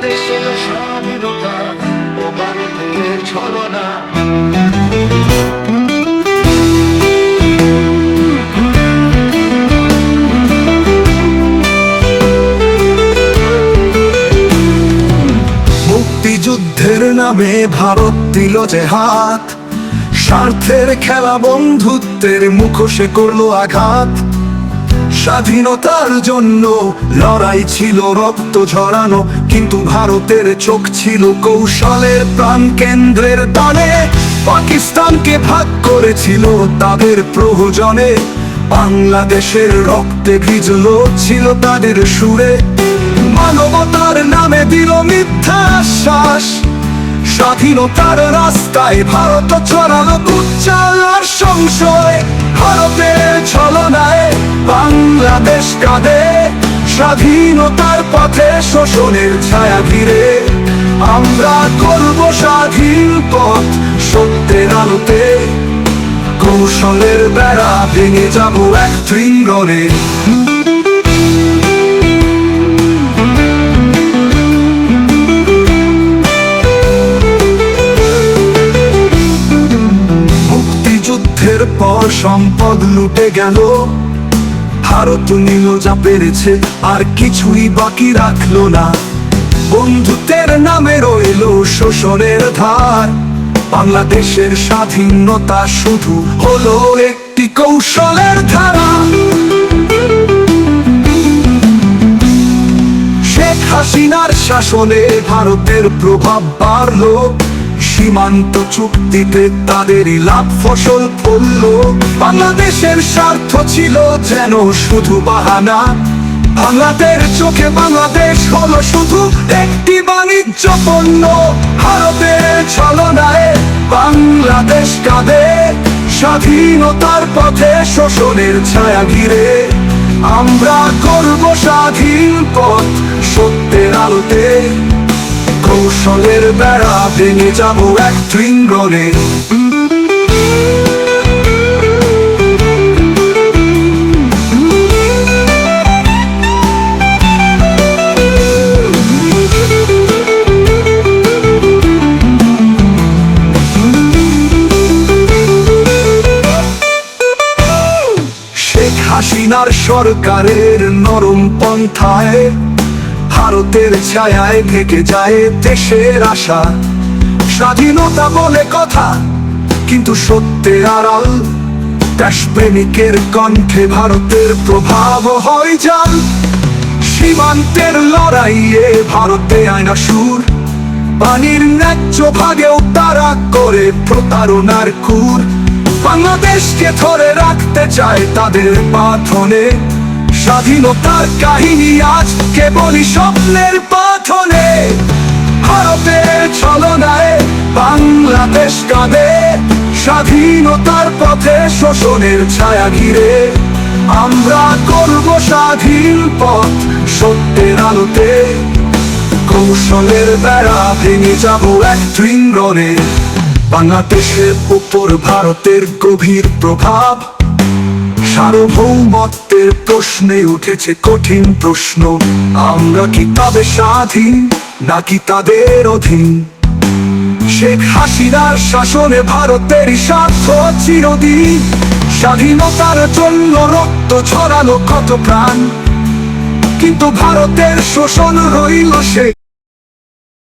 বাংলাদেশের স্বাধীনতা ও ভারতের ছলনা। মুক্তিযুদ্ধের নামে ভারত দিল যে হাত, স্বার্থের খেলা বন্ধুত্বের মুখোশে করলো আঘাত। স্বাধীনতার জন্য লড়াই ছিল রক্ত ঝরানো, কিন্তু ভারতের চোখ ছিল কৌশলের প্রাণ কেন্দ্রের দানে। পাকিস্তানকে ভাগ করেছিল তাদের প্রয়োজনে, বাংলাদেশের রক্তে ভিজলো ছিল তাদের সুরে। মানবতার নামে দিল মিথ্যা আশ্বাস, স্বাধীনতার রাস্তায় ভারত ছড়ালো কুচ্চাল আর সংশয়। ভারতের ছলনায় বাংলাদেশ কাঁদে, স্বাধীনতার পথে শোষণের ছায়া ঘিরে। আমরা করব স্বাধীন পথ সত্যের আলোতে, কৌশলের বেড়া ভেঙে যাব এক তৃঙ্গনে। মুক্তিযুদ্ধের পর সম্পদ লুটে গেল, ভারত নিল যা পেরেছে আর কিছুই বাকি রাখলো না। বন্ধুত্বের নামে রইল শোষণের ধার, বাংলাদেশের স্বাধীনতা শুধু হলো একটি কৌশলের ধারা। শেখ হাসিনার শাসনে ভারতের প্রভাব বাড়লো, সীমান্ত চুক্তিতে তাদেরই লাভ ফসল ফললো। বাংলাদেশের স্বার্থ ছিল যেন শুধু বাহানা, বাংলাদেশ চোখে বাংলাদেশ হলো শুধু একটি বাণিজ্য পণ্য। ভারতের ছলনায় বাংলাদেশ কাঁদে, স্বাধীনতার পথে শোষণের ছায়া ঘিরে। আমরা করব স্বাধীন পথ সত্যের আলোতে, কৌশলের বেড়া ভেঙে যাব এক তৃঙ্গনে। শেখ হাসিনার সরকারের নরম পন্থায় ভারতের ছায়ায় থেকে যায় দেশের আশা। স্বাধীনতা বলে কথা কিন্তু সত্যের আড়াল, দেশপ্রেমিকের কণ্ঠে ভারতের প্রভাব হয় জাল। সীমান্তের লড়াইয়ে ভারতে আয়না সুর, পানির ন্যায্য ভাগেও তারা করে প্রতারণার কুর। বাংলাদেশকে ধরে রাখতে চায় তাদের বাঁধনে, স্বাধীনতার কাহিনী আজ কেবলই স্বপ্নের বাঁধনে। ভারতের ছলনায় বাংলাদেশ কাঁদে, স্বাধীনতার পথে শোষণের ছায়া ঘিরে। আমরা করব স্বাধীন পথ সত্যের আলোতে, কৌশলের বেড়া ভেঙে যাব এক তৃঙ্গনে। বাংলাদেশের উপর ভারতের গভীর প্রভাব, সার্বভৌমত্বের প্রশ্নে উঠেছে কঠিন প্রশ্ন। আমরা কি তবে স্বাধীন নাকি তাদের অধীন? শেখ হাসিনার শাসনে ভারতের স্বার্থ চিরদিন, স্বাধীনতার জন্য রক্ত ছড়ালো কত প্রাণ, কিন্তু ভারতের শোষণ রইল সে